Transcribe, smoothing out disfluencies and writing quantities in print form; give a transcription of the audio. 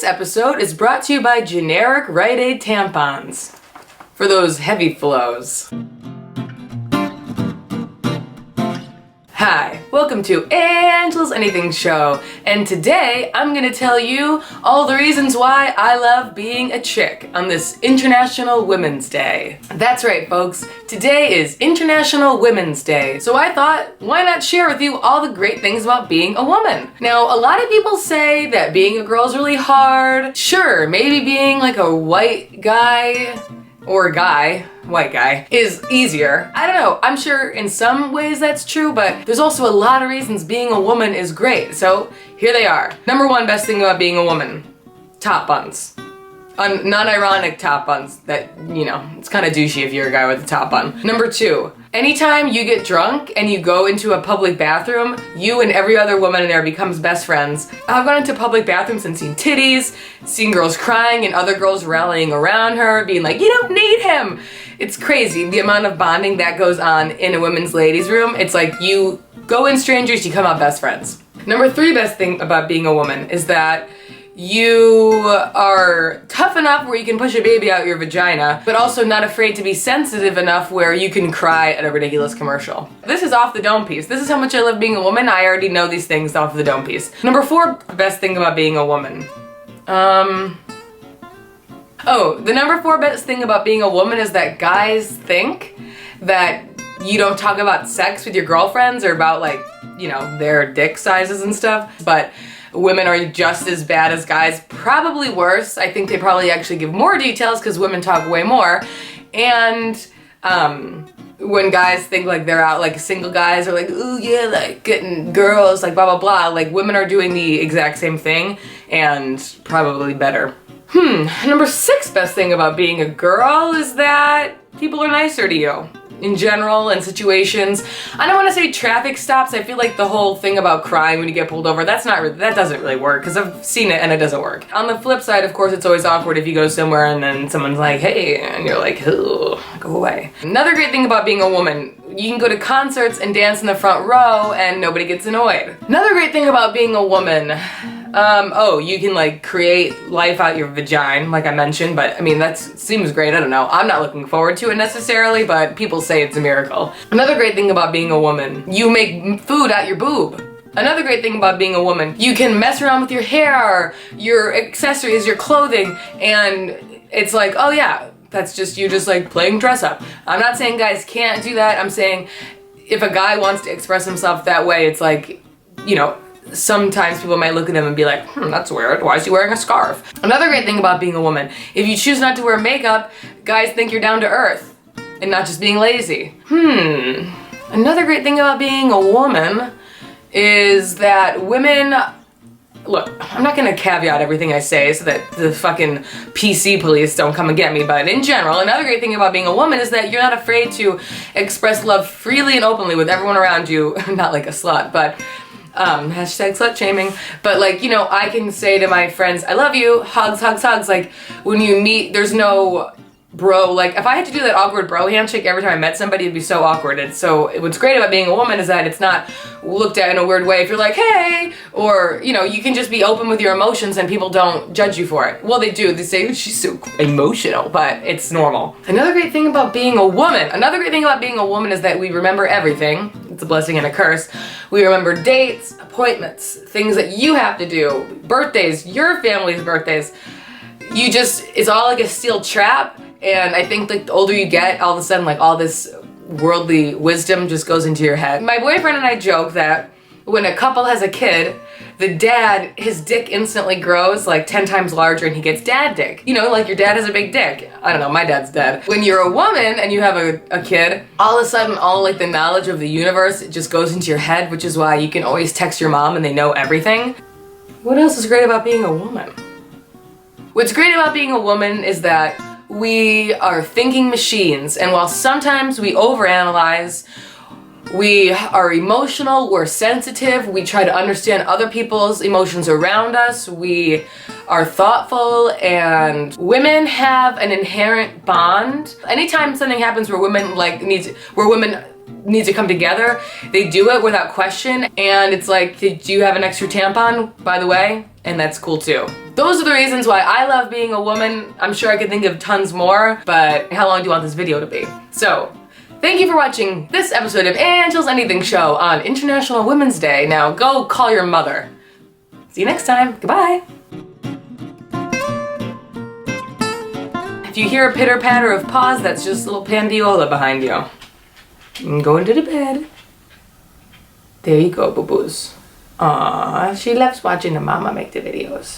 This episode is brought to you by generic Rite Aid tampons for those heavy flows. Hi, welcome to Angela's Anything Show, and today I'm gonna tell you all the reasons why I love being a chick on this International Women's Day. That's right, folks, today is International Women's Day, so I thought, why not share with you all the great things about being a woman? Now, a lot of people say that being a girl is really hard. Sure, maybe being like a white guy white guy, is easier. I don't know, I'm sure in some ways that's true, but there's also a lot of reasons being a woman is great, so here they are. Number one best thing about being a woman, top buns. Non-ironic top buns that, you know, it's kind of douchey if you're a guy with a top bun. Number two, anytime you get drunk and you go into a public bathroom, you and every other woman in there becomes best friends. I've gone into public bathrooms and seen titties, seen girls crying and other girls rallying around her, being like, you don't need him. It's crazy, the amount of bonding that goes on in a women's ladies' room. It's like you go in strangers, you come out best friends. Number three best thing about being a woman is that you are tough enough where you can push a baby out your vagina, but also not afraid to be sensitive enough where you can cry at a ridiculous commercial. This is off the dome piece. This is how much I love being a woman. I already know these things off the dome piece. Number four best thing about being a woman. The number four best thing about being a woman is that guys think that you don't talk about sex with your girlfriends or about, like, you know, their dick sizes and stuff, but women are just as bad as guys, probably worse. I think they probably actually give more details because women talk way more. And when guys think like they're out, like single guys are like, ooh yeah, like getting girls, like blah blah blah, like women are doing the exact same thing and probably better. Number six best thing about being a girl is that people are nicer to you. In general, in situations. I don't want to say traffic stops. I feel like the whole thing about crying when you get pulled over, that doesn't really work, because I've seen it and it doesn't work. On the flip side, of course, it's always awkward if you go somewhere and then someone's like, hey, and you're like, oh, go away. Another great thing about being a woman, you can go to concerts and dance in the front row and nobody gets annoyed. Another great thing about being a woman, you can like create life out your vagina, like I mentioned, but I mean, that seems great, I don't know. I'm not looking forward to it necessarily, but people say it's a miracle. Another great thing about being a woman, you make food out your boob. Another great thing about being a woman, you can mess around with your hair, your accessories, your clothing, and it's like, oh yeah, that's just you just like playing dress up. I'm not saying guys can't do that, I'm saying if a guy wants to express himself that way, it's like, you know, sometimes people might look at him and be like, that's weird, why is he wearing a scarf? Another great thing about being a woman, if you choose not to wear makeup, guys think you're down to earth and not just being lazy. Another great thing about being a woman is that women, look, I'm not gonna caveat everything I say so that the fucking PC police don't come and get me, but in general, another great thing about being a woman is that you're not afraid to express love freely and openly with everyone around you, not like a slut, but hashtag slut shaming, but like, you know, I can say to my friends, I love you, hugs, hugs, hugs, like when you meet, there's no bro, like if I had to do that awkward bro handshake every time I met somebody, it'd be so awkward. And so what's great about being a woman is that it's not looked at in a weird way if you're like, hey, or, you know, you can just be open with your emotions and people don't judge you for it. Well, they do, they say, she's so emotional, but it's normal. Another great thing about being a woman is that we remember everything. It's a blessing and a curse. We remember dates, appointments, things that you have to do, birthdays, your family's birthdays. It's all like a steel trap. And I think like the older you get, all of a sudden like all this worldly wisdom just goes into your head. My boyfriend and I joke that when a couple has a kid, the dad, his dick instantly grows like 10 times larger and he gets dad dick. You know, like your dad has a big dick. I don't know, my dad's dead. When you're a woman and you have a kid, all of a sudden all like the knowledge of the universe, it just goes into your head, which is why you can always text your mom and they know everything. What else is great about being a woman? What's great about being a woman is that we are thinking machines, and while sometimes we overanalyze, we are emotional, we're sensitive, we try to understand other people's emotions around us, we are thoughtful, and women have an inherent bond. Anytime something happens where women need to come together, they do it without question, and it's like, do you have an extra tampon, by the way? And that's cool too. those are the reasons why I love being a woman. I'm sure I could think of tons more, but how long do you want this video to be? So, thank you for watching this episode of Angel's Anything Show on International Women's Day. Now go call your mother. See you next time. Goodbye. If you hear a pitter patter of paws, that's just little Pandiola behind you. And go into the bed. There you go, boo-boos. Aww, she loves watching the mama make the videos.